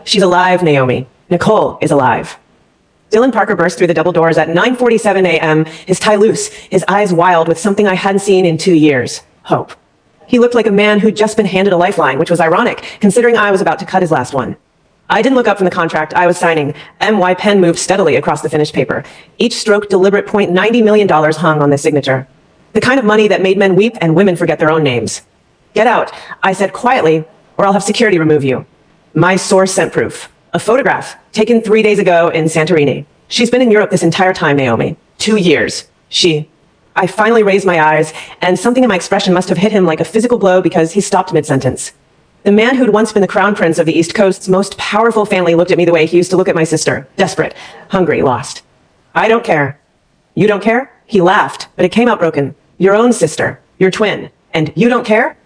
She's alive, Naomi. Nicole is alive. Dylan Parker burst through the double doors at 9:47 a.m., his tie loose, his eyes wild with something I hadn't seen in 2 years. Hope. He looked like a man who'd just been handed a lifeline, which was ironic, considering I was about to cut his last one. I didn't look up from the contract I was signing. MY pen moved steadily across the finished paper. Each stroke deliberate $90 million hung on the signature. The kind of money that made men weep and women forget their own names. Get out, I said quietly, or I'll have security remove you. My source sent proof. A photograph, taken 3 days ago in Santorini. She's been in Europe this entire time, Naomi. 2 years. I finally raised my eyes, and something in my expression must have hit him like a physical blow because he stopped mid-sentence. The man who'd once been the crown prince of the East Coast's most powerful family looked at me the way he used to look at my sister. Desperate, hungry, lost. I don't care. You don't care? He laughed, but it came out broken. Your own sister. Your twin. And you don't care?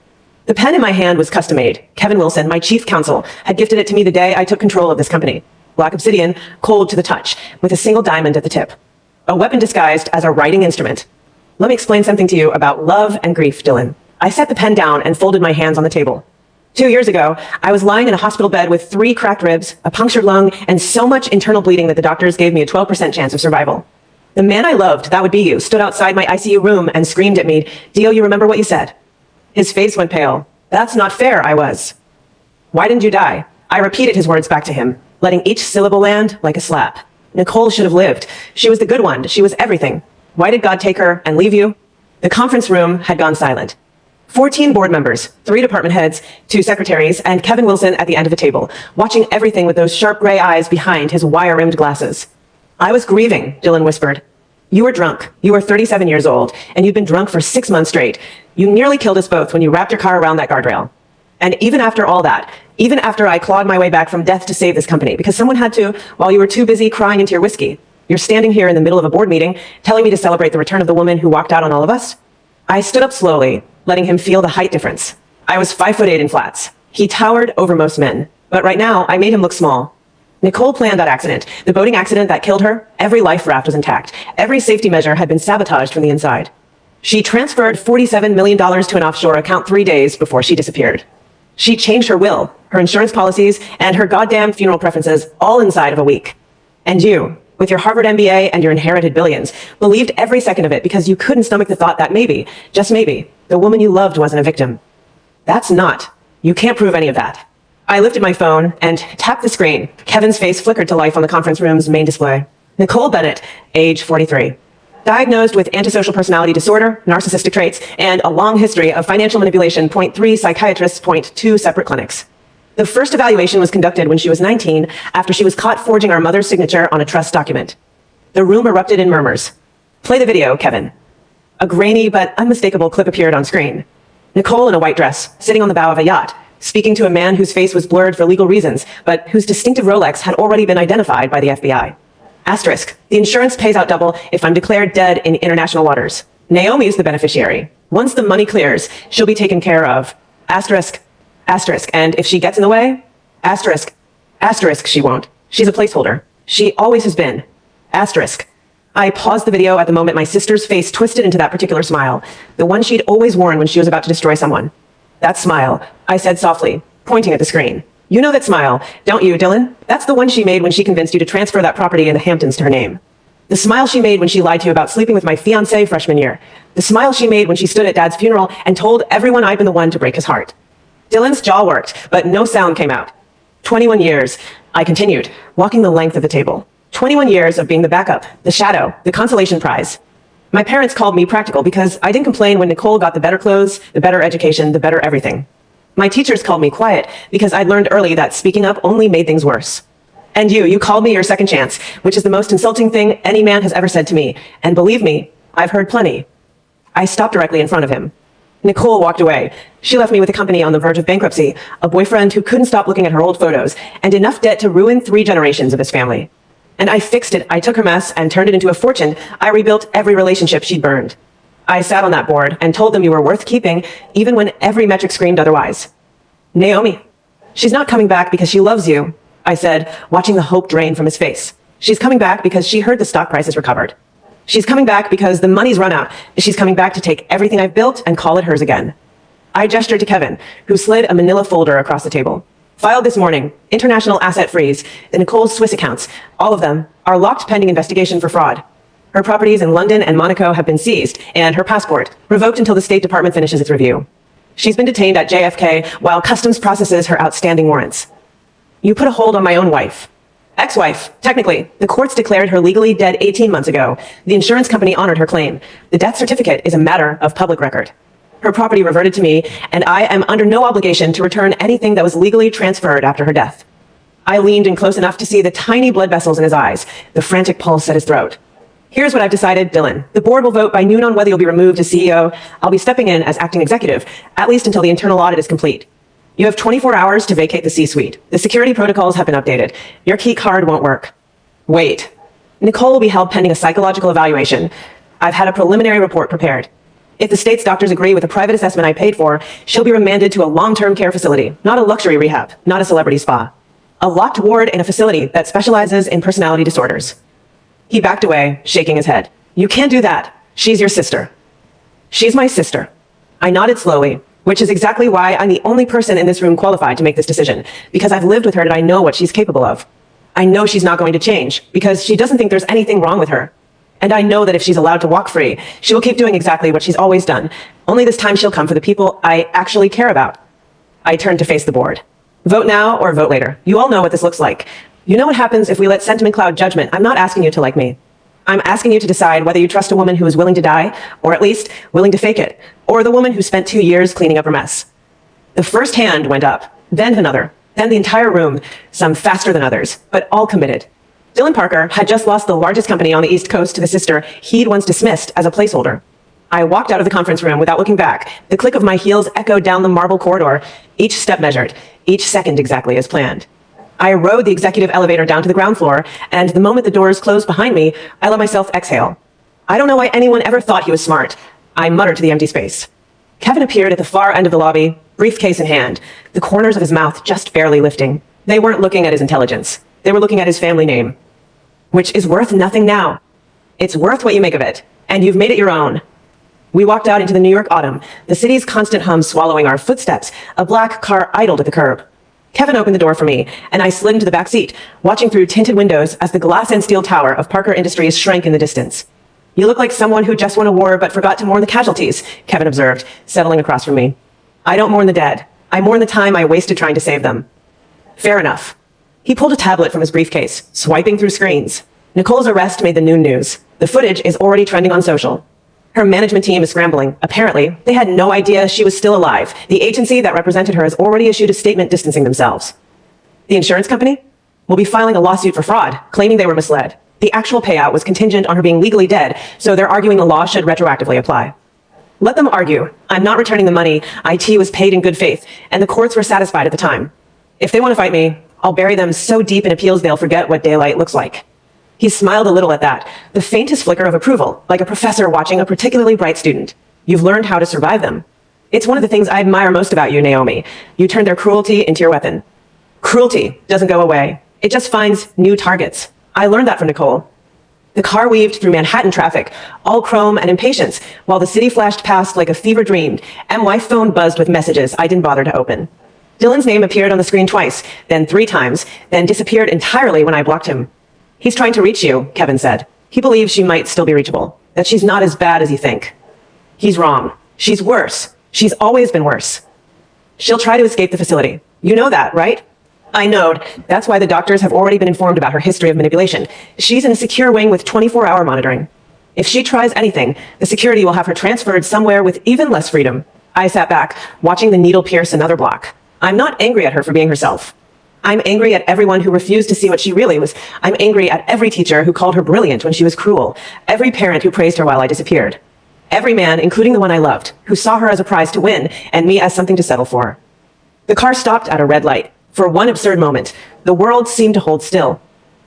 The pen in my hand was custom-made. Kevin Wilson, my chief counsel, had gifted it to me the day I took control of this company. Black obsidian, cold to the touch, with a single diamond at the tip. A weapon disguised as a writing instrument. Let me explain something to you about love and grief, Dylan. I set the pen down and folded my hands on the table. 2 years ago, I was lying in a hospital bed with 3 cracked ribs, a punctured lung, and so much internal bleeding that the doctors gave me a 12% chance of survival. The man I loved, that would be you, stood outside my ICU room and screamed at me, "Dio, you remember what you said?" His face went pale. "That's not fair," I was. "Why didn't you die?" I repeated his words back to him, letting each syllable land like a slap. Nicole should have lived. She was the good one. She was everything. Why did God take her and leave you? The conference room had gone silent. 14 board members, 3 department heads, 2 secretaries, and Kevin Wilson at the end of the table, watching everything with those sharp gray eyes behind his wire-rimmed glasses. "I was grieving," Dylan whispered. "You were drunk. You were 37 years old, and you'd been drunk for 6 months straight. You nearly killed us both when you wrapped your car around that guardrail. And even after all that, even after I clawed my way back from death to save this company, because someone had to, while you were too busy crying into your whiskey, you're standing here in the middle of a board meeting, telling me to celebrate the return of the woman who walked out on all of us?" I stood up slowly, letting him feel the height difference. I was 5'8" in flats. He towered over most men. But right now, I made him look small. Nicole planned that accident, the boating accident that killed her. Every life raft was intact. Every safety measure had been sabotaged from the inside. She transferred $47 million to an offshore account 3 days before she disappeared. She changed her will, her insurance policies, and her goddamn funeral preferences all inside of a week. And you, with your Harvard MBA and your inherited billions, believed every second of it because you couldn't stomach the thought that maybe, just maybe, the woman you loved wasn't a victim. That's not. You can't prove any of that. I lifted my phone and tapped the screen. Kevin's face flickered to life on the conference room's main display. Nicole Bennett, age 43. Diagnosed with antisocial personality disorder, narcissistic traits, and a long history of financial manipulation, 0.3 psychiatrists, 0.2 separate clinics. The first evaluation was conducted when she was 19, after she was caught forging our mother's signature on a trust document. The room erupted in murmurs. Play the video, Kevin. A grainy but unmistakable clip appeared on screen. Nicole in a white dress, sitting on the bow of a yacht, speaking to a man whose face was blurred for legal reasons, but whose distinctive Rolex had already been identified by the FBI. Asterisk, the insurance pays out double if I'm declared dead in international waters. Naomi is the beneficiary. Once the money clears, she'll be taken care of. Asterisk, asterisk, and if she gets in the way, asterisk, asterisk, she won't. She's a placeholder. She always has been. Asterisk. I paused the video at the moment my sister's face twisted into that particular smile, the one she'd always worn when she was about to destroy someone. That smile, I said softly, pointing at the screen. You know that smile, don't you, Dylan? That's the one she made when she convinced you to transfer that property in the Hamptons to her name. The smile she made when she lied to you about sleeping with my fiancé freshman year. The smile she made when she stood at Dad's funeral and told everyone I'd been the one to break his heart. Dylan's jaw worked, but no sound came out. 21 years, I continued, walking the length of the table. 21 years of being the backup, the shadow, the consolation prize. My parents called me practical because I didn't complain when Nicole got the better clothes, the better education, the better everything. My teachers called me quiet because I'd learned early that speaking up only made things worse. And you called me your second chance, which is the most insulting thing any man has ever said to me. And believe me, I've heard plenty. I stopped directly in front of him. Nicole walked away. She left me with a company on the verge of bankruptcy, a boyfriend who couldn't stop looking at her old photos, and enough debt to ruin 3 generations of his family. And I fixed it. I took her mess and turned it into a fortune. I rebuilt every relationship she'd burned. I sat on that board and told them you were worth keeping, even when every metric screamed otherwise. Naomi, she's not coming back because she loves you, I said, watching the hope drain from his face. She's coming back because she heard the stock prices recovered. She's coming back because the money's run out. She's coming back to take everything I've built and call it hers again. I gestured to Kevin, who slid a manila folder across the table. Filed this morning. International asset freeze. The Nicole's Swiss accounts, all of them, are locked pending investigation for fraud. Her properties in London and Monaco have been seized, and her passport revoked until the State Department finishes its review. She's been detained at JFK while Customs processes her outstanding warrants. You put a hold on my own wife. Ex-wife, technically. The courts declared her legally dead 18 months ago. The insurance company honored her claim. The death certificate is a matter of public record. Her property reverted to me, and I am under no obligation to return anything that was legally transferred after her death. I leaned in close enough to see the tiny blood vessels in his eyes, the frantic pulse at his throat. Here's what I've decided, Dylan. The board will vote by noon on whether you'll be removed as CEO. I'll be stepping in as acting executive, at least until the internal audit is complete. You have 24 hours to vacate the C-suite. The security protocols have been updated. Your key card won't work. Wait. Nicole will be held pending a psychological evaluation. I've had a preliminary report prepared. If the state's doctors agree with the private assessment I paid for, she'll be remanded to a long-term care facility, not a luxury rehab, not a celebrity spa. A locked ward in a facility that specializes in personality disorders. He backed away, shaking his head. You can't do that. She's your sister. She's my sister. I nodded slowly, which is exactly why I'm the only person in this room qualified to make this decision, because I've lived with her and I know what she's capable of. I know she's not going to change, because she doesn't think there's anything wrong with her. And I know that if she's allowed to walk free, she will keep doing exactly what she's always done. Only this time she'll come for the people I actually care about. I turned to face the board. Vote now or vote later. You all know what this looks like. You know what happens if we let sentiment cloud judgment. I'm not asking you to like me. I'm asking you to decide whether you trust a woman who is willing to die, or at least willing to fake it, or the woman who spent 2 years cleaning up her mess. The first hand went up, then another, then the entire room, some faster than others, but all committed. Dylan Parker had just lost the largest company on the East Coast to the sister he'd once dismissed as a placeholder. I walked out of the conference room without looking back. The click of my heels echoed down the marble corridor, each step measured, each second exactly as planned. I rode the executive elevator down to the ground floor, and the moment the doors closed behind me, I let myself exhale. I don't know why anyone ever thought he was smart. I muttered to the empty space. Kevin appeared at the far end of the lobby, briefcase in hand, the corners of his mouth just barely lifting. They weren't looking at his intelligence. They were looking at his family name, which is worth nothing now. It's worth what you make of it, and you've made it your own. We walked out into the New York autumn, the city's constant hum swallowing our footsteps, a black car idled at the curb. Kevin opened the door for me, and I slid into the back seat, watching through tinted windows as the glass and steel tower of Parker Industries shrank in the distance. You look like someone who just won a war but forgot to mourn the casualties, Kevin observed, settling across from me. I don't mourn the dead. I mourn the time I wasted trying to save them. Fair enough. He pulled a tablet from his briefcase, swiping through screens. Nicole's arrest made the noon news. The footage is already trending on social. Her management team is scrambling. Apparently, they had no idea she was still alive. The agency that represented her has already issued a statement distancing themselves. The insurance company will be filing a lawsuit for fraud, claiming they were misled. The actual payout was contingent on her being legally dead, so they're arguing the law should retroactively apply. Let them argue. I'm not returning the money. IT was paid in good faith, and the courts were satisfied at the time. If they want to fight me, I'll bury them so deep in appeals they'll forget what daylight looks like. He smiled a little at that, the faintest flicker of approval, like a professor watching a particularly bright student. You've learned how to survive them. It's one of the things I admire most about you, Naomi. You turned their cruelty into your weapon. Cruelty doesn't go away. It just finds new targets. I learned that from Nicole. The car weaved through Manhattan traffic, all chrome and impatience, while the city flashed past like a fever dreamed. My phone buzzed with messages I didn't bother to open. Dylan's name appeared on the screen twice, then 3 times, then disappeared entirely when I blocked him. He's trying to reach you, Kevin said. He believes she might still be reachable, that she's not as bad as you think. He's wrong. She's worse. She's always been worse. She'll try to escape the facility. You know that, right? I know. That's why the doctors have already been informed about her history of manipulation. She's in a secure wing with 24-hour monitoring. If she tries anything, the security will have her transferred somewhere with even less freedom. I sat back, watching the needle pierce another block. I'm not angry at her for being herself. I'm angry at everyone who refused to see what she really was. I'm angry at every teacher who called her brilliant when she was cruel. Every parent who praised her while I disappeared. Every man, including the one I loved, who saw her as a prize to win and me as something to settle for. The car stopped at a red light. For one absurd moment, the world seemed to hold still.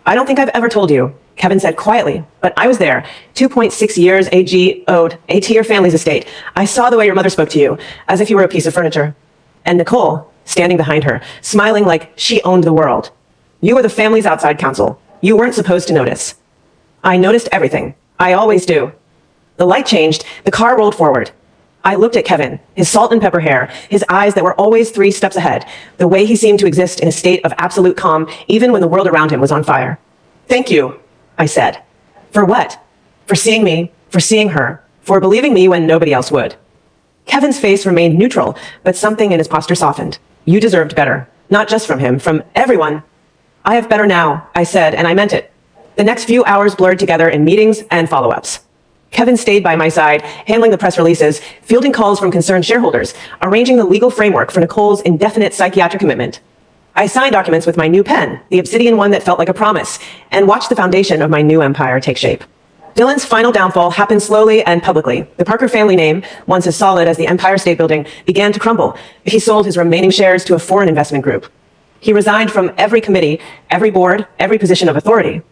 I don't think I've ever told you, Kevin said quietly, but I was there. 2.6 years AG owed to your family's estate. I saw the way your mother spoke to you, as if you were a piece of furniture. And Nicole, standing behind her, smiling like she owned the world. You were the family's outside counsel. You weren't supposed to notice. I noticed everything. I always do. The light changed. The car rolled forward. I looked at Kevin, his salt and pepper hair, his eyes that were always 3 steps ahead, the way he seemed to exist in a state of absolute calm, even when the world around him was on fire. "Thank you," I said. "For what?" "For seeing me, for seeing her, for believing me when nobody else would." Kevin's face remained neutral, but something in his posture softened. "You deserved better. Not just from him, from everyone." "I have better now," I said, and I meant it. The next few hours blurred together in meetings and follow-ups. Kevin stayed by my side, handling the press releases, fielding calls from concerned shareholders, arranging the legal framework for Nicole's indefinite psychiatric commitment. I signed documents with my new pen, the obsidian one that felt like a promise, and watched the foundation of my new empire take shape. Dylan's final downfall happened slowly and publicly. The Parker family name, once as solid as the Empire State Building, began to crumble. He sold his remaining shares to a foreign investment group. He resigned from every committee, every board, every position of authority.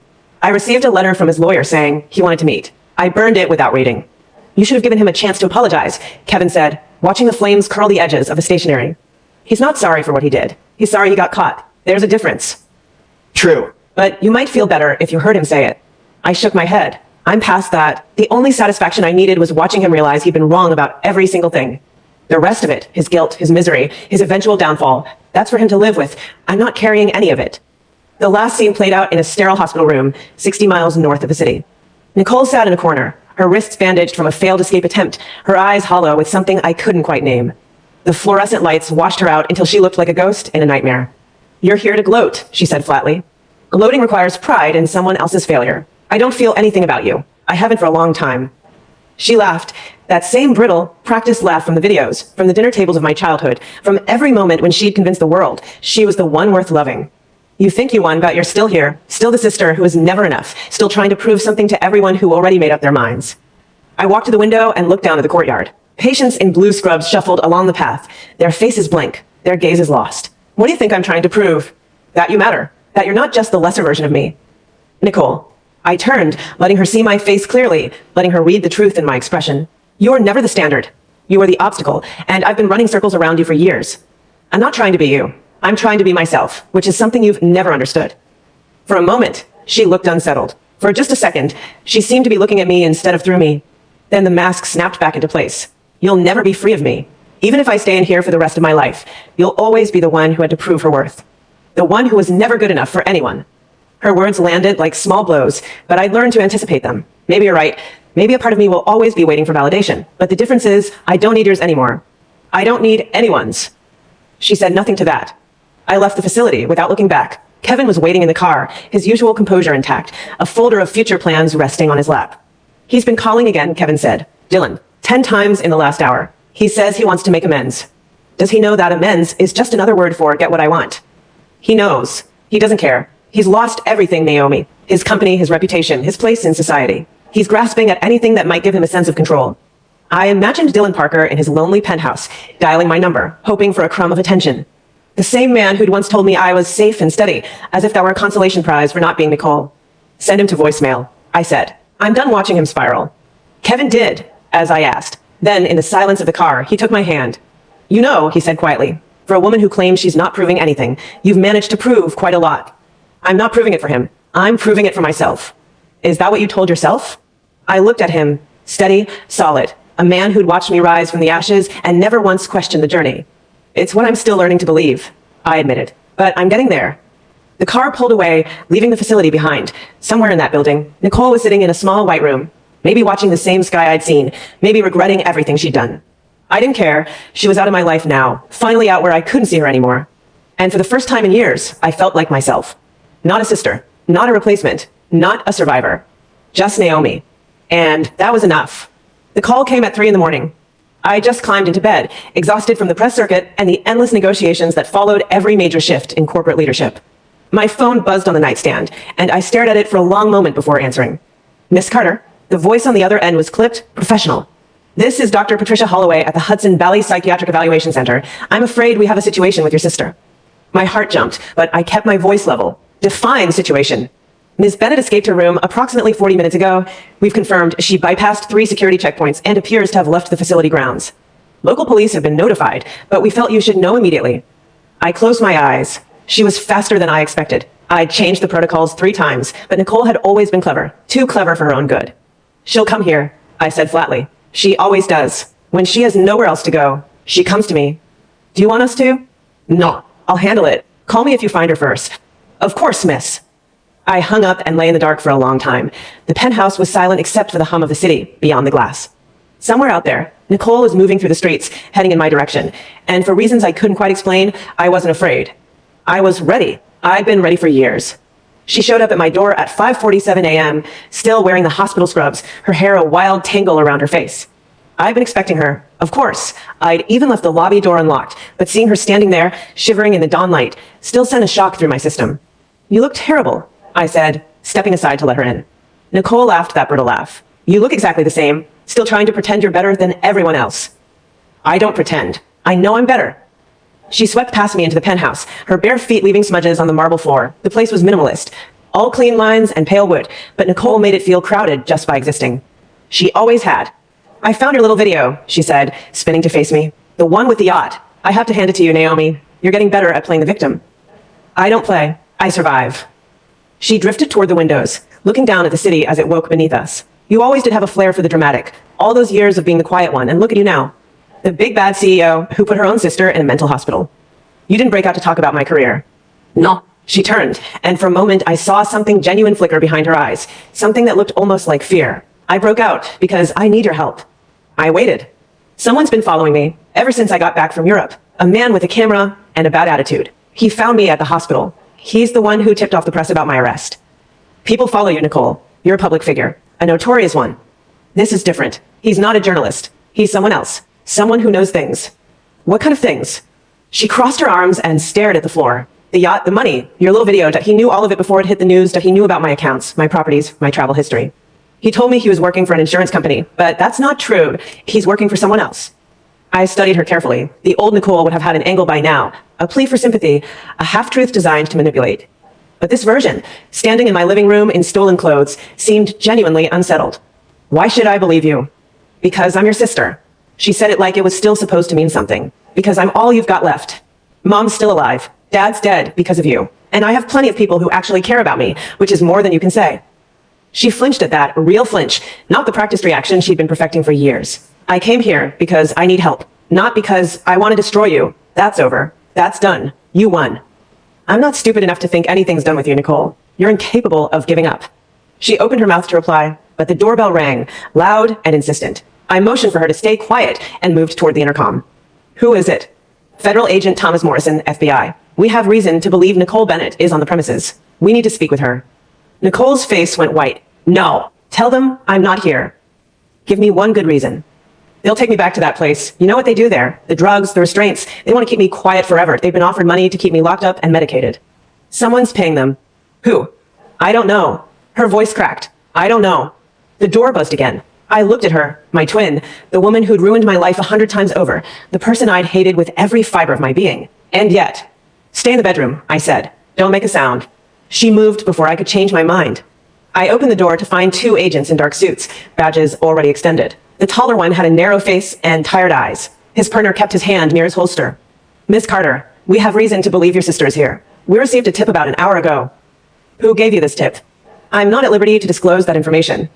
I received a letter from his lawyer saying he wanted to meet. I burned it without reading. "You should have given him a chance to apologize," Kevin said, watching the flames curl the edges of the stationery. "He's not sorry for what he did. He's sorry he got caught. There's a difference." "True. But you might feel better if you heard him say it." I shook my head. "I'm past that. The only satisfaction I needed was watching him realize he'd been wrong about every single thing. The rest of it, his guilt, his misery, his eventual downfall, that's for him to live with. I'm not carrying any of it." The last scene played out in a sterile hospital room, 60 miles north of the city. Nicole sat in a corner, her wrists bandaged from a failed escape attempt, her eyes hollow with something I couldn't quite name. The fluorescent lights washed her out until she looked like a ghost in a nightmare. "You're here to gloat," she said flatly. "Gloating requires pride in someone else's failure. I don't feel anything about you. I haven't for a long time." She laughed, that same brittle, practiced laugh from the videos, from the dinner tables of my childhood, from every moment when she'd convinced the world she was the one worth loving. "You think you won, but you're still here, still the sister who is never enough, still trying to prove something to everyone who already made up their minds." I walked to the window and looked down at the courtyard. Patients in blue scrubs shuffled along the path, their faces blank, their gazes lost. "What do you think I'm trying to prove?" "That you matter, that you're not just the lesser version of me." "Nicole." I turned, letting her see my face clearly, letting her read the truth in my expression. "You're never the standard. You are the obstacle, and I've been running circles around you for years. I'm not trying to be you. I'm trying to be myself, which is something you've never understood." For a moment, she looked unsettled. For just a second, she seemed to be looking at me instead of through me. Then the mask snapped back into place. "You'll never be free of me. Even if I stay in here for the rest of my life, you'll always be the one who had to prove her worth. The one who was never good enough for anyone." Her words landed like small blows, but I'd learned to anticipate them. Maybe you're right. Maybe a part of me will always be waiting for validation. But the difference is, I don't need yours anymore. I don't need anyone's. She said nothing to that. I left the facility without looking back. Kevin was waiting in the car, his usual composure intact, a folder of future plans resting on his lap. "He's been calling again," Kevin said. "Dylan, 10 times in the last hour. He says he wants to make amends. Does he know that amends is just another word for get what I want?" "He knows. He doesn't care. He's lost everything, Naomi. His company, his reputation, his place in society. He's grasping at anything that might give him a sense of control." I imagined Dylan Parker in his lonely penthouse, dialing my number, hoping for a crumb of attention. The same man who'd once told me I was safe and steady, as if that were a consolation prize for not being Nicole. "Send him to voicemail," I said. "I'm done watching him spiral." Kevin did, as I asked. Then, in the silence of the car, he took my hand. "You know," he said quietly, "for a woman who claims she's not proving anything, you've managed to prove quite a lot." "I'm not proving it for him. I'm proving it for myself." "Is that what you told yourself?" I looked at him, steady, solid, a man who'd watched me rise from the ashes and never once questioned the journey. "It's what I'm still learning to believe," I admitted, "but I'm getting there." The car pulled away, leaving the facility behind. Somewhere in that building, Nicole was sitting in a small white room, maybe watching the same sky I'd seen, maybe regretting everything she'd done. I didn't care. She was out of my life now, finally out where I couldn't see her anymore. And for the first time in years, I felt like myself. Not a sister, not a replacement, not a survivor. Just Naomi. And that was enough. The call came at 3 in the morning. I just climbed into bed, exhausted from the press circuit and the endless negotiations that followed every major shift in corporate leadership. My phone buzzed on the nightstand, and I stared at it for a long moment before answering. "Miss Carter." The voice on the other end was clipped, professional. "This is Dr. Patricia Holloway at the Hudson Valley Psychiatric Evaluation Center. I'm afraid we have a situation with your sister." My heart jumped, but I kept my voice level. "Define situation." "Ms. Bennett escaped her room approximately 40 minutes ago. We've confirmed she bypassed 3 security checkpoints and appears to have left the facility grounds. Local police have been notified, but we felt you should know immediately." I closed my eyes. She was faster than I expected. I'd changed the protocols 3 times, but Nicole had always been clever, too clever for her own good. "She'll come here," I said flatly. "She always does." When she has nowhere else to go, she comes to me. Do you want us to? No, I'll handle it. Call me if you find her first. Of course, miss. I hung up and lay in the dark for a long time. The penthouse was silent except for the hum of the city beyond the glass. Somewhere out there, Nicole was moving through the streets, heading in my direction. And for reasons I couldn't quite explain, I wasn't afraid. I was ready. I'd been ready for years. She showed up at my door at 5:47 a.m., still wearing the hospital scrubs, her hair a wild tangle around her face. I'd been expecting her, of course. I'd even left the lobby door unlocked, but seeing her standing there, shivering in the dawn light, still sent a shock through my system. You look terrible, I said, stepping aside to let her in. Nicole laughed that brittle laugh. You look exactly the same, still trying to pretend you're better than everyone else. I don't pretend. I know I'm better. She swept past me into the penthouse, her bare feet leaving smudges on the marble floor. The place was minimalist, all clean lines and pale wood, but Nicole made it feel crowded just by existing. She always had. I found your little video, she said, spinning to face me. The one with the yacht. I have to hand it to you, Naomi. You're getting better at playing the victim. I don't play. I survive. She drifted toward the windows, looking down at the city as it woke beneath us. You always did have a flair for the dramatic. All those years of being the quiet one, and look at you now. The big bad CEO who put her own sister in a mental hospital. You didn't break out to talk about my career. No. She turned, and for a moment I saw something genuine flicker behind her eyes, something that looked almost like fear. I broke out because I need your help. I waited. Someone's been following me ever since I got back from Europe. A man with a camera and a bad attitude. He found me at the hospital. He's the one who tipped off the press about my arrest. People follow you, Nicole. You're a public figure, a notorious one. This is different. He's not a journalist. He's someone else. Someone who knows things. What kind of things? She crossed her arms and stared at the floor. The yacht, the money, your little video. He knew all of it before it hit the news. He knew about my accounts, my properties, my travel history. He told me he was working for an insurance company, but that's not true. He's working for someone else. I studied her carefully. The old Nicole would have had an angle by now, a plea for sympathy, a half-truth designed to manipulate. But this version, standing in my living room in stolen clothes, seemed genuinely unsettled. Why should I believe you? Because I'm your sister. She said it like it was still supposed to mean something. Because I'm all you've got left. Mom's still alive. Dad's dead because of you. And I have plenty of people who actually care about me, which is more than you can say. She flinched at that, a real flinch, not the practiced reaction she'd been perfecting for years. I came here because I need help, not because I want to destroy you. That's over. That's done. You won. I'm not stupid enough to think anything's done with you, Nicole. You're incapable of giving up. She opened her mouth to reply, but the doorbell rang, loud and insistent. I motioned for her to stay quiet and moved toward the intercom. Who is it? Federal Agent Thomas Morrison, FBI. We have reason to believe Nicole Bennett is on the premises. We need to speak with her. Nicole's face went white. No. Tell them I'm not here. Give me one good reason. They'll take me back to that place. You know what they do there? The drugs, the restraints. They want to keep me quiet forever. They've been offered money to keep me locked up and medicated. Someone's paying them. Who? I don't know. Her voice cracked. I don't know. The door buzzed again. I looked at her, my twin, the woman who'd ruined my life 100 times over, the person I'd hated with every fiber of my being. And yet, stay in the bedroom, I said. Don't make a sound. She moved before I could change my mind. I opened the door to find two agents in dark suits, badges already extended. The taller one had a narrow face and tired eyes. His partner kept his hand near his holster. Miss Carter, we have reason to believe your sister is here. We received a tip about an hour ago. Who gave you this tip? I'm not at liberty to disclose that information.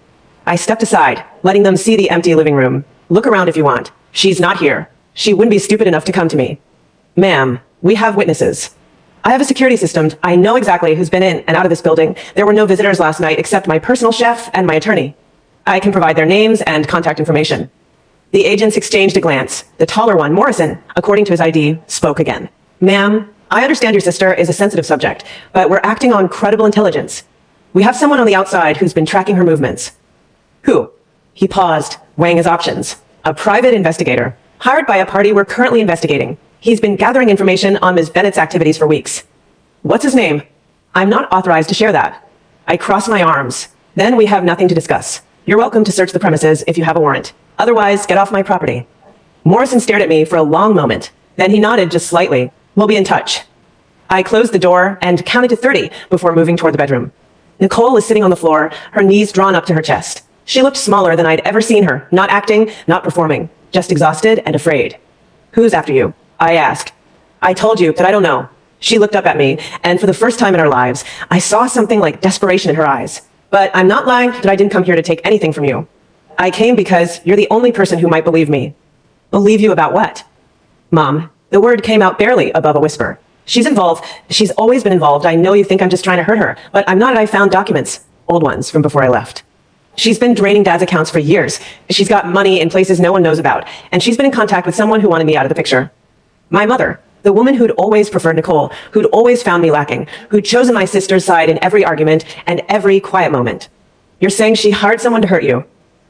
I stepped aside, letting them see the empty living room. Look around if you want. She's not here. She wouldn't be stupid enough to come to me. Ma'am, we have witnesses. I have a security system. I know exactly who's been in and out of this building. There were no visitors last night except my personal chef and my attorney. I can provide their names and contact information. The agents exchanged a glance. The taller one, Morrison, according to his ID, spoke again. Ma'am, I understand your sister is a sensitive subject, but we're acting on credible intelligence. We have someone on the outside who's been tracking her movements. Who? He paused, weighing his options. A private investigator, hired by a party we're currently investigating. He's been gathering information on Ms. Bennett's activities for weeks. What's his name? I'm not authorized to share that. I cross my arms. Then we have nothing to discuss. You're welcome to search the premises if you have a warrant. Otherwise, get off my property. Morrison stared at me for a long moment. Then he nodded just slightly. We'll be in touch. I closed the door and counted to 30 before moving toward the bedroom. Nicole was sitting on the floor, her knees drawn up to her chest. She looked smaller than I'd ever seen her, not acting, not performing, just exhausted and afraid. Who's after you? I asked. I told you, but I don't know. She looked up at me, and for the first time in our lives, I saw something like desperation in her eyes. But I'm not lying that I didn't come here to take anything from you. I came because you're the only person who might believe me. Believe you about what? Mom, the word came out barely above a whisper. She's involved. She's always been involved. I know you think I'm just trying to hurt her, but I'm not. I found documents, old ones from before I left. She's been draining Dad's accounts for years. She's got money in places no one knows about, and she's been in contact with someone who wanted me out of the picture. My mother, the woman who'd always preferred Nicole, who'd always found me lacking, who'd chosen my sister's side in every argument and every quiet moment. You're saying she hired someone to hurt you.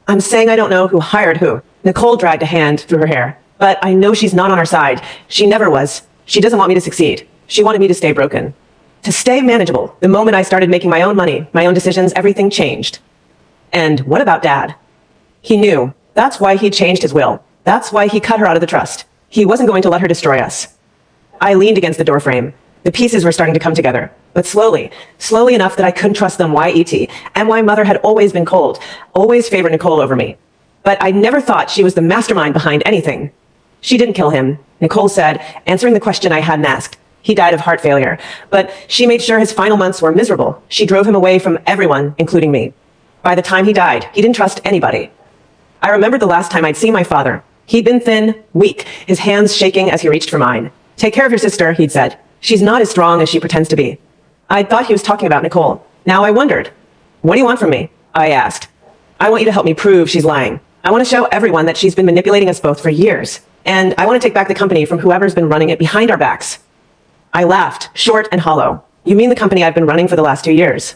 I'm saying I don't know who hired who. Nicole dragged a hand through her hair, but I know she's not on our side. She never was. She doesn't want me to succeed. She wanted me to stay broken. To stay manageable. The moment I started making my own money, my own decisions, everything changed. And what about Dad? He knew. That's why he changed his will. That's why he cut her out of the trust. He wasn't going to let her destroy us. I leaned against the doorframe. The pieces were starting to come together, but slowly enough that I couldn't trust them. Why E.T. and why Mother had always been cold, always favored Nicole over me. But I never thought she was the mastermind behind anything. She didn't kill him, Nicole said, answering the question I hadn't asked. He died of heart failure, but she made sure his final months were miserable. She drove him away from everyone, including me. By the time he died, he didn't trust anybody. I remembered the last time I'd seen my father. He'd been thin, weak, his hands shaking as he reached for mine. Take care of your sister, he'd said. She's not as strong as she pretends to be. I thought he was talking about Nicole. Now I wondered. What do you want from me? I asked. I want you to help me prove she's lying. I want to show everyone that she's been manipulating us both for years. And I want to take back the company from whoever's been running it behind our backs. I laughed, short and hollow. You mean the company I've been running for the last 2 years?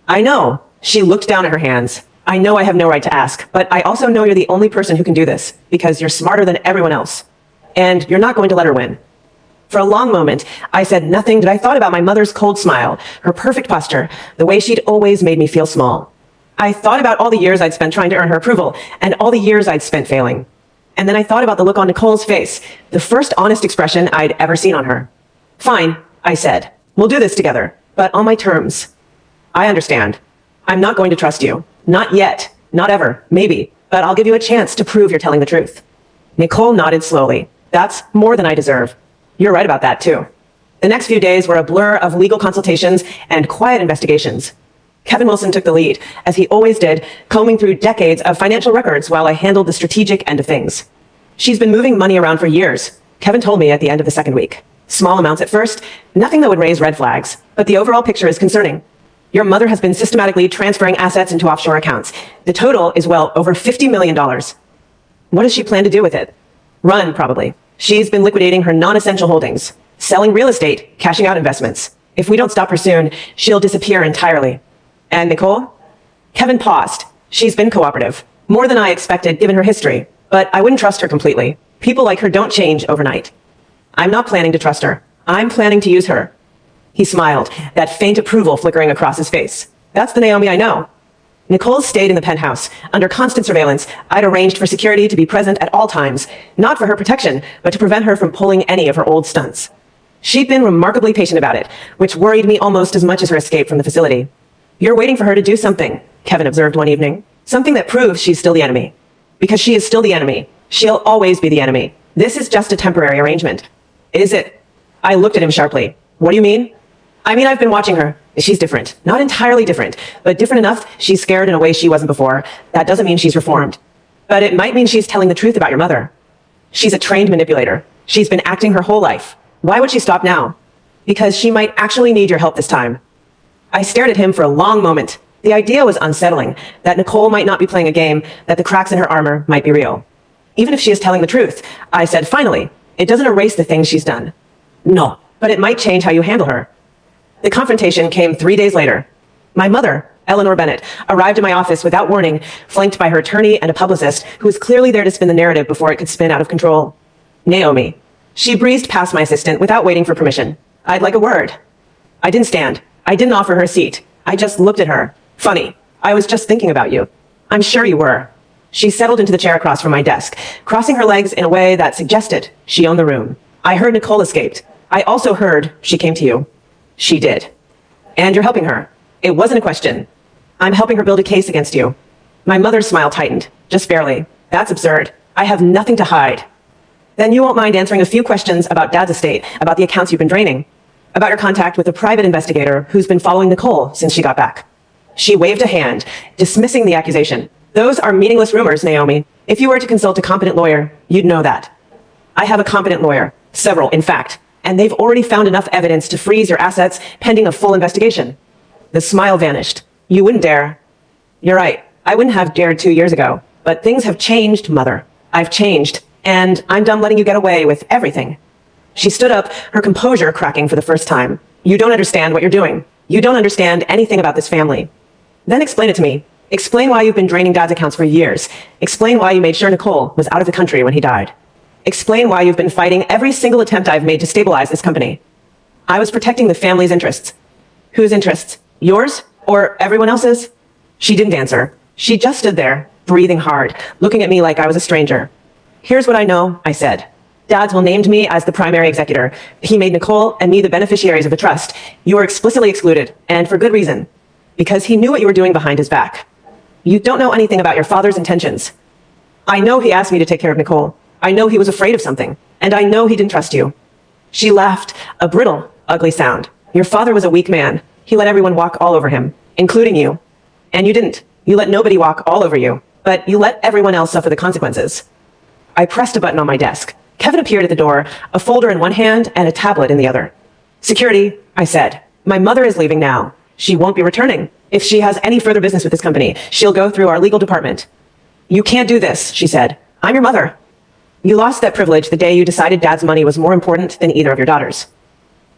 I know. She looked down at her hands. I know I have no right to ask, but I also know you're the only person who can do this, because you're smarter than everyone else. And you're not going to let her win. For a long moment, I said nothing, but I thought about my mother's cold smile, her perfect posture, the way she'd always made me feel small. I thought about all the years I'd spent trying to earn her approval, and all the years I'd spent failing. And then I thought about the look on Nicole's face, the first honest expression I'd ever seen on her. Fine, I said. We'll do this together, but on my terms. I understand. I'm not going to trust you. Not yet. Not ever. Maybe. But I'll give you a chance to prove you're telling the truth. Nicole nodded slowly. That's more than I deserve. You're right about that, too. The next few days were a blur of legal consultations and quiet investigations. Kevin Wilson took the lead, as he always did, combing through decades of financial records while I handled the strategic end of things. She's been moving money around for years, Kevin told me at the end of the second week. Small amounts at first, nothing that would raise red flags, but the overall picture is concerning. Your mother has been systematically transferring assets into offshore accounts. The total is well over $50 million. What does she plan to do with it? Run, probably. She's been liquidating her non-essential holdings, selling real estate, cashing out investments. If we don't stop her soon, she'll disappear entirely. And Nicole? Kevin paused. She's been cooperative. More than I expected, given her history. But I wouldn't trust her completely. People like her don't change overnight. I'm not planning to trust her. I'm planning to use her. He smiled, that faint approval flickering across his face. That's the Naomi I know. Nicole stayed in the penthouse, under constant surveillance. I'd arranged for security to be present at all times, not for her protection, but to prevent her from pulling any of her old stunts. She'd been remarkably patient about it, which worried me almost as much as her escape from the facility. You're waiting for her to do something, Kevin observed one evening. Something that proves she's still the enemy. Because she is still the enemy. She'll always be the enemy. This is just a temporary arrangement. Is it? I looked at him sharply. What do you mean? I mean, I've been watching her. She's different. Not entirely different, but different enough she's scared in a way she wasn't before. That doesn't mean she's reformed. But it might mean she's telling the truth about your mother. She's a trained manipulator. She's been acting her whole life. Why would she stop now? Because she might actually need your help this time. I stared at him for a long moment. The idea was unsettling, that Nicole might not be playing a game, that the cracks in her armor might be real. Even if she is telling the truth, I said, finally, it doesn't erase the things she's done. No, but it might change how you handle her. The confrontation came 3 days later. My mother, Eleanor Bennett, arrived in my office without warning, flanked by her attorney and a publicist who was clearly there to spin the narrative before it could spin out of control. Naomi. She breezed past my assistant without waiting for permission. I'd like a word. I didn't stand. I didn't offer her a seat. I just looked at her. Funny. I was just thinking about you. I'm sure you were. She settled into the chair across from my desk, crossing her legs in a way that suggested she owned the room. I heard Nicole escaped. I also heard she came to you. She did. And you're helping her. It wasn't a question. I'm helping her build a case against you. My mother's smile tightened, just barely. That's absurd. I have nothing to hide. Then you won't mind answering a few questions about Dad's estate, about the accounts you've been draining, about your contact with a private investigator who's been following Nicole since she got back. She waved a hand, dismissing the accusation. Those are meaningless rumors, Naomi. If you were to consult a competent lawyer, you'd know that. I have a competent lawyer, several, in fact, and they've already found enough evidence to freeze your assets pending a full investigation. The smile vanished. You wouldn't dare. You're right. I wouldn't have dared 2 years ago. But things have changed, Mother. I've changed, and I'm done letting you get away with everything. She stood up, her composure cracking for the first time. You don't understand what you're doing. You don't understand anything about this family. Then explain it to me. Explain why you've been draining Dad's accounts for years. Explain why you made sure Nicole was out of the country when he died. Explain why you've been fighting every single attempt I've made to stabilize this company. I was protecting the family's interests. Whose interests? Yours? Or everyone else's? She didn't answer. She just stood there, breathing hard, looking at me like I was a stranger. Here's what I know, I said. Dad's will named me as the primary executor. He made Nicole and me the beneficiaries of the trust. You were explicitly excluded, and for good reason. Because he knew what you were doing behind his back. You don't know anything about your father's intentions. I know he asked me to take care of Nicole. I know he was afraid of something. And I know he didn't trust you. She laughed, a brittle, ugly sound. Your father was a weak man. He let everyone walk all over him, including you. And you didn't. You let nobody walk all over you. But you let everyone else suffer the consequences. I pressed a button on my desk. Kevin appeared at the door, a folder in one hand and a tablet in the other. Security, I said. My mother is leaving now. She won't be returning. If she has any further business with this company, she'll go through our legal department. You can't do this, she said. I'm your mother. You lost that privilege the day you decided Dad's money was more important than either of your daughters.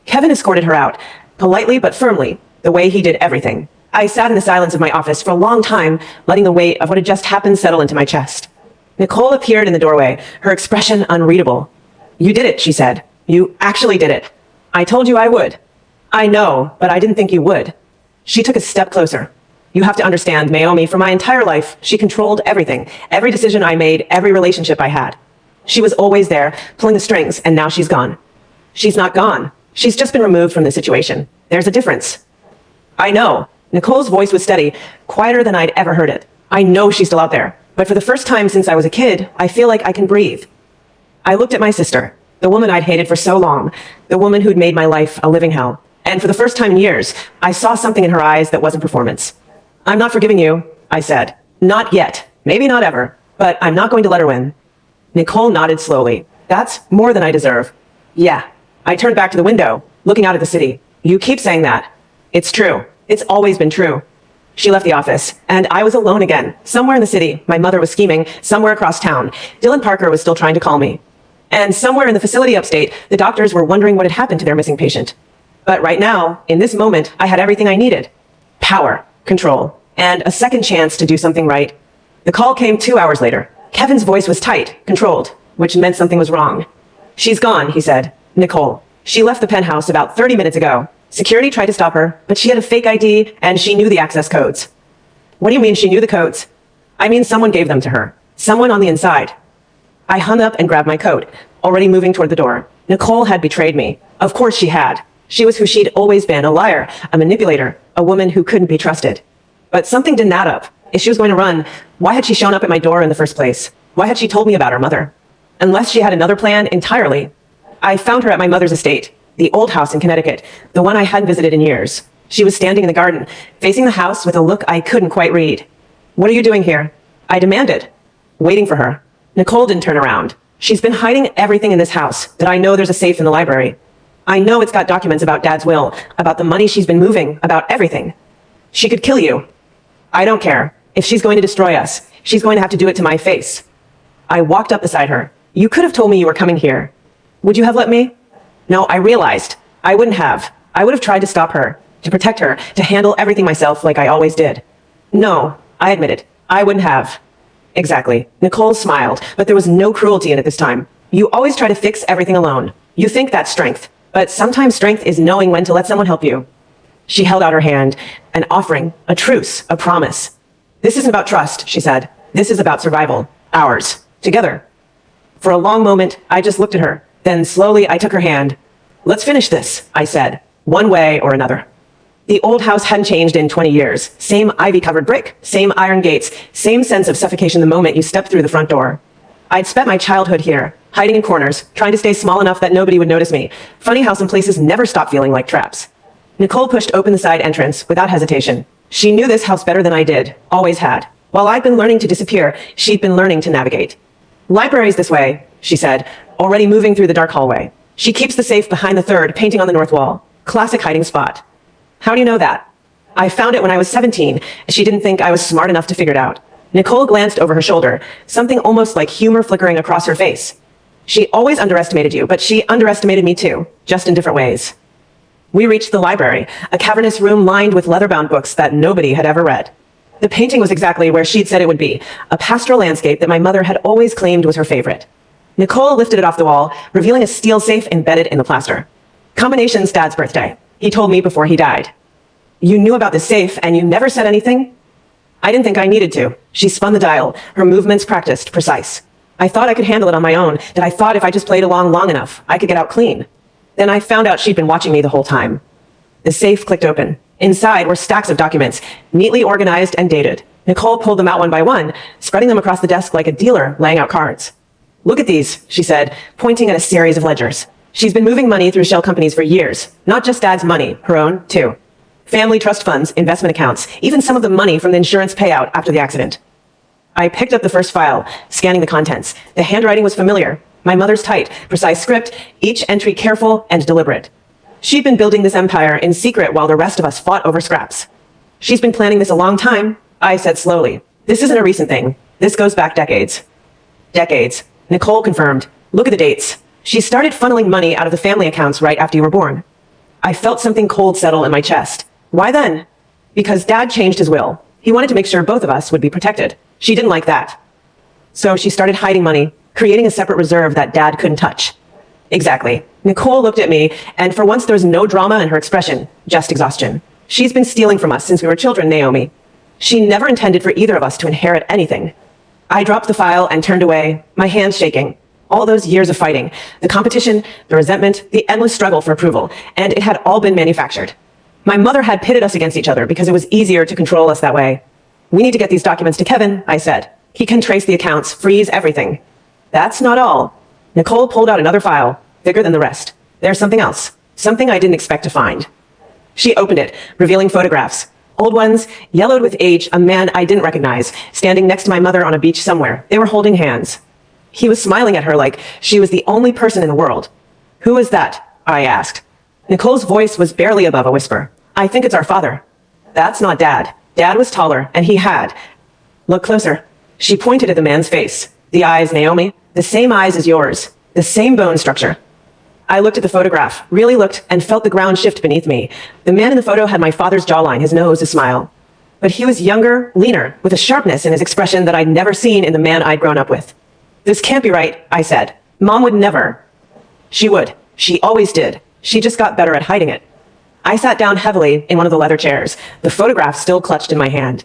Kevin escorted her out, politely but firmly, the way he did everything. I sat in the silence of my office for a long time, letting the weight of what had just happened settle into my chest. Nicole appeared in the doorway, her expression unreadable. You did it, she said. You actually did it. I told you I would. I know, but I didn't think you would. She took a step closer. You have to understand, Naomi, for my entire life, she controlled everything, every decision I made, every relationship I had. She was always there, pulling the strings, and now she's gone. She's not gone. She's just been removed from the situation. There's a difference. I know. Nicole's voice was steady, quieter than I'd ever heard it. I know she's still out there, but for the first time since I was a kid, I feel like I can breathe. I looked at my sister, the woman I'd hated for so long, the woman who'd made my life a living hell. And for the first time in years, I saw something in her eyes that wasn't performance. I'm not forgiving you, I said. Not yet. Maybe not ever. But I'm not going to let her win. Nicole nodded slowly. That's more than I deserve. Yeah. I turned back to the window, looking out at the city. You keep saying that. It's true. It's always been true. She left the office, and I was alone again. Somewhere in the city, my mother was scheming. Somewhere across town, Dylan Parker was still trying to call me. And somewhere in the facility upstate, the doctors were wondering what had happened to their missing patient. But right now, in this moment, I had everything I needed. Power, control, and a second chance to do something right. The call came 2 hours later. Kevin's voice was tight, controlled, which meant something was wrong. She's gone, he said. Nicole. She left the penthouse about 30 minutes ago. Security tried to stop her, but she had a fake ID and she knew the access codes. What do you mean she knew the codes? I mean someone gave them to her. Someone on the inside. I hung up and grabbed my coat, already moving toward the door. Nicole had betrayed me. Of course she had. She was who she'd always been, a liar, a manipulator, a woman who couldn't be trusted. But something didn't add up. If she was going to run, why had she shown up at my door in the first place? Why had she told me about her mother? Unless she had another plan entirely. I found her at my mother's estate, the old house in Connecticut, the one I hadn't visited in years. She was standing in the garden, facing the house with a look I couldn't quite read. What are you doing here? I demanded, waiting for her. Nicole didn't turn around. She's been hiding everything in this house, that I know there's a safe in the library. I know it's got documents about Dad's will, about the money she's been moving, about everything. She could kill you. I don't care. If she's going to destroy us, she's going to have to do it to my face. I walked up beside her. You could have told me you were coming here. Would you have let me? No, I realized. I wouldn't have. I would have tried to stop her, to protect her, to handle everything myself like I always did. No, I admitted. I wouldn't have. Exactly. Nicole smiled, but there was no cruelty in it this time. You always try to fix everything alone. You think that's strength. But sometimes strength is knowing when to let someone help you. She held out her hand, an offering, a truce, a promise. This isn't about trust, she said. This is about survival. Ours. Together. For a long moment, I just looked at her. Then slowly I took her hand. Let's finish this, I said, one way or another. The old house hadn't changed in 20 years. Same ivy-covered brick, same iron gates, same sense of suffocation the moment you stepped through the front door. I'd spent my childhood here, hiding in corners, trying to stay small enough that nobody would notice me. Funny how some places never stop feeling like traps. Nicole pushed open the side entrance without hesitation. She knew this house better than I did, always had. While I'd been learning to disappear, she'd been learning to navigate. Library's this way, she said, already moving through the dark hallway. She keeps the safe behind the third, painting on the north wall. Classic hiding spot. How do you know that? I found it when I was 17, and she didn't think I was smart enough to figure it out. Nicole glanced over her shoulder, something almost like humor flickering across her face. She always underestimated you, but she underestimated me too, just in different ways. We reached the library, a cavernous room lined with leather-bound books that nobody had ever read. The painting was exactly where she'd said it would be, a pastoral landscape that my mother had always claimed was her favorite. Nicole lifted it off the wall, revealing a steel safe embedded in the plaster. Combination's Dad's birthday. He told me before he died. You knew about the safe, and you never said anything? I didn't think I needed to. She spun the dial, her movements practiced, precise. I thought I could handle it on my own, that I thought if I just played along long enough, I could get out clean. Then I found out she'd been watching me the whole time. The safe clicked open. Inside were stacks of documents, neatly organized and dated. Nicole pulled them out one by one, spreading them across the desk like a dealer laying out cards. Look at these, she said, pointing at a series of ledgers. She's been moving money through shell companies for years. Not just Dad's money, her own, too. Family trust funds, investment accounts, even some of the money from the insurance payout after the accident. I picked up the first file, scanning the contents. The handwriting was familiar. My mother's tight, precise script, each entry careful and deliberate. She'd been building this empire in secret while the rest of us fought over scraps. She's been planning this a long time, I said slowly. This isn't a recent thing. This goes back decades. Decades. Nicole confirmed. Look at the dates. She started funneling money out of the family accounts right after you were born. I felt something cold settle in my chest. Why then? Because Dad changed his will. He wanted to make sure both of us would be protected. She didn't like that. So she started hiding money, creating a separate reserve that Dad couldn't touch. Exactly. Nicole looked at me, and for once there was no drama in her expression, just exhaustion. She's been stealing from us since we were children, Naomi. She never intended for either of us to inherit anything. I dropped the file and turned away, my hands shaking. All those years of fighting, the competition, the resentment, the endless struggle for approval, and it had all been manufactured. My mother had pitted us against each other because it was easier to control us that way. We need to get these documents to Kevin, I said. He can trace the accounts, freeze everything. That's not all. Nicole pulled out another file, bigger than the rest. There's something else, something I didn't expect to find. She opened it, revealing photographs. Old ones, yellowed with age, a man I didn't recognize, standing next to my mother on a beach somewhere. They were holding hands. He was smiling at her like she was the only person in the world. Who is that? I asked. Nicole's voice was barely above a whisper. I think it's our father. That's not Dad. Dad was taller, and he had. Look closer. She pointed at the man's face. The eyes, Naomi. The same eyes as yours. The same bone structure. I looked at the photograph, really looked, and felt the ground shift beneath me. The man in the photo had my father's jawline, his nose a smile. But he was younger, leaner, with a sharpness in his expression that I'd never seen in the man I'd grown up with. This can't be right, I said. Mom would never. She would. She always did. She just got better at hiding it. I sat down heavily in one of the leather chairs, the photograph still clutched in my hand.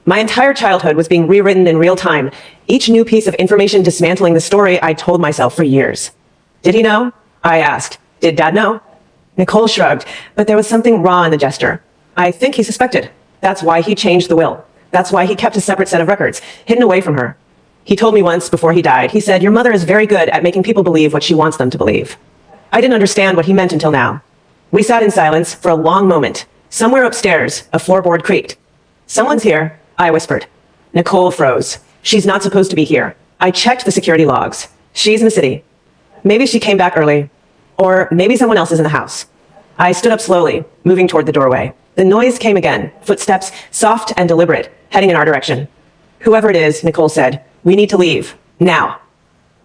My entire childhood was being rewritten in real time, each new piece of information dismantling the story I'd told myself for years. Did he know? I asked. Did Dad know? Nicole shrugged, but there was something raw in the gesture. I think he suspected. That's why he changed the will. That's why he kept a separate set of records, hidden away from her. He told me once before he died, he said, your mother is very good at making people believe what she wants them to believe. I didn't understand what he meant until now. We sat in silence for a long moment. Somewhere upstairs, a floorboard creaked. Someone's here, I whispered. Nicole froze. She's not supposed to be here. I checked the security logs. She's in the city. Maybe she came back early. Or maybe someone else is in the house. I stood up slowly, moving toward the doorway. The noise came again, footsteps, soft and deliberate, heading in our direction. Whoever it is, Nicole said, we need to leave. Now.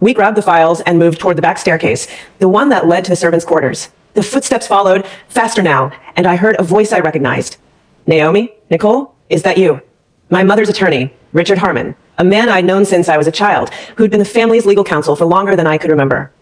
We grabbed the files and moved toward the back staircase, the one that led to the servants' quarters. The footsteps followed, faster now, and I heard a voice I recognized. Naomi? Nicole? Is that you? My mother's attorney, Richard Harmon, a man I'd known since I was a child, who'd been the family's legal counsel for longer than I could remember.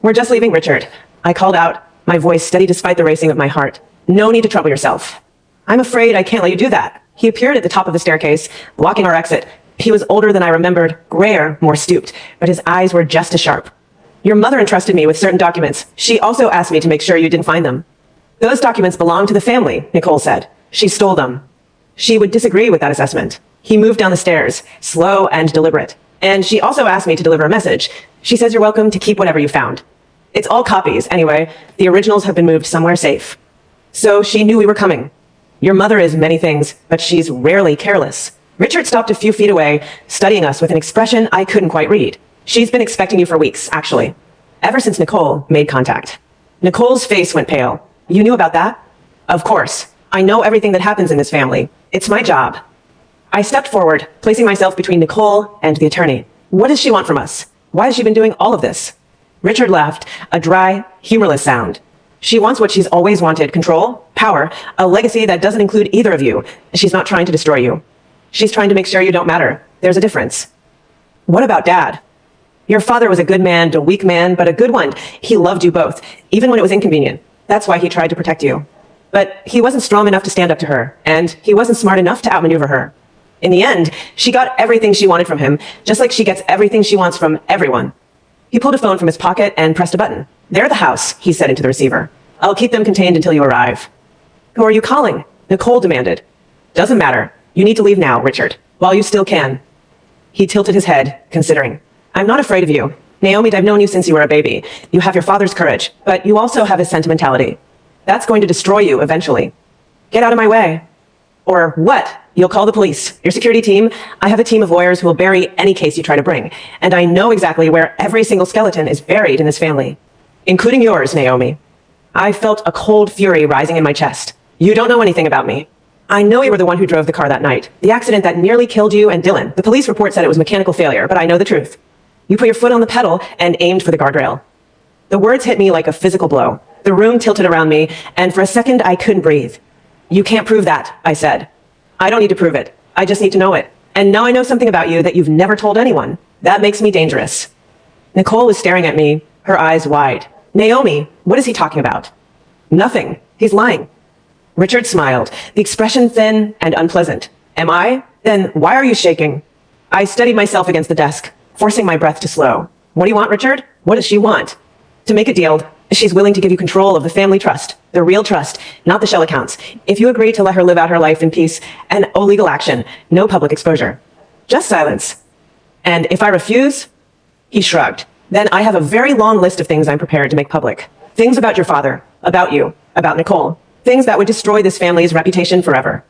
We're just leaving, Richard. I called out, my voice steady despite the racing of my heart. No need to trouble yourself. I'm afraid I can't let you do that. He appeared at the top of the staircase, blocking our exit. He was older than I remembered, grayer, more stooped, but his eyes were just as sharp. Your mother entrusted me with certain documents. She also asked me to make sure you didn't find them. Those documents belong to the family, Nicole said. She stole them. She would disagree with that assessment. He moved down the stairs, slow and deliberate. And she also asked me to deliver a message. She says you're welcome to keep whatever you found. It's all copies, anyway. The originals have been moved somewhere safe. So she knew we were coming. Your mother is many things, but she's rarely careless. Richard stopped a few feet away, studying us with an expression I couldn't quite read. She's been expecting you for weeks, actually. Ever since Nicole made contact. Nicole's face went pale. You knew about that? Of course. I know everything that happens in this family. It's my job. I stepped forward, placing myself between Nicole and the attorney. What does she want from us? Why has she been doing all of this? Richard laughed, a dry, humorless sound. She wants what she's always wanted, control, power, a legacy that doesn't include either of you. She's not trying to destroy you. She's trying to make sure you don't matter. There's a difference. What about Dad? Your father was a good man, a weak man, but a good one. He loved you both, even when it was inconvenient. That's why he tried to protect you. But he wasn't strong enough to stand up to her, and he wasn't smart enough to outmaneuver her. In the end, she got everything she wanted from him, just like she gets everything she wants from everyone. He pulled a phone from his pocket and pressed a button. They're at the house, he said into the receiver. I'll keep them contained until you arrive. Who are you calling? Nicole demanded. Doesn't matter. You need to leave now, Richard, while you still can. He tilted his head, considering. I'm not afraid of you. Naomi, I've known you since you were a baby. You have your father's courage, but you also have his sentimentality. That's going to destroy you eventually. Get out of my way. Or what? You'll call the police. Your security team? I have a team of lawyers who will bury any case you try to bring. And I know exactly where every single skeleton is buried in this family. Including yours, Naomi. I felt a cold fury rising in my chest. You don't know anything about me. I know you were the one who drove the car that night. The accident that nearly killed you and Dylan. The police report said it was mechanical failure, but I know the truth. You put your foot on the pedal and aimed for the guardrail. The words hit me like a physical blow. The room tilted around me, and for a second I couldn't breathe. You can't prove that, I said. I don't need to prove it. I just need to know it. And now I know something about you that you've never told anyone. That makes me dangerous. Nicole was staring at me, her eyes wide. Naomi, what is he talking about? Nothing. He's lying. Richard smiled, the expression thin and unpleasant. Am I? Then why are you shaking? I steadied myself against the desk, forcing my breath to slow. What do you want, Richard? What does she want? To make a deal, she's willing to give you control of the family trust, the real trust, not the shell accounts. If you agree to let her live out her life in peace and no legal action, no public exposure. Just silence. And if I refuse? He shrugged. Then I have a very long list of things I'm prepared to make public. Things about your father, about you, about Nicole. Things that would destroy this family's reputation forever.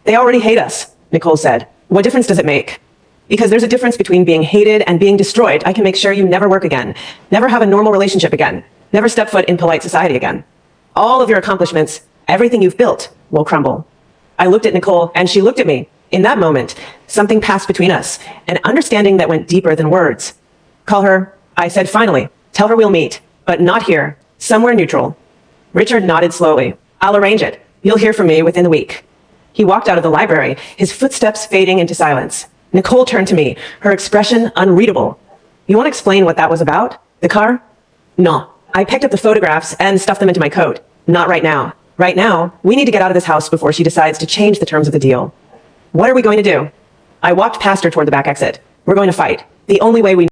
They already hate us, Nicole said. What difference does it make? Because there's a difference between being hated and being destroyed. I can make sure you never work again, never have a normal relationship again, never step foot in polite society again. All of your accomplishments, everything you've built, will crumble. I looked at Nicole, and she looked at me. In that moment, something passed between us, an understanding that went deeper than words. Call her, I said finally. Tell her we'll meet, but not here, somewhere neutral. Richard nodded slowly. I'll arrange it. You'll hear from me within the week. He walked out of the library, his footsteps fading into silence. Nicole turned to me, her expression unreadable. You want to explain what that was about? The car? No. I picked up the photographs and stuffed them into my coat. Not right now. Right now, we need to get out of this house before she decides to change the terms of the deal. What are we going to do? I walked past her toward the back exit. We're going to fight. The only way we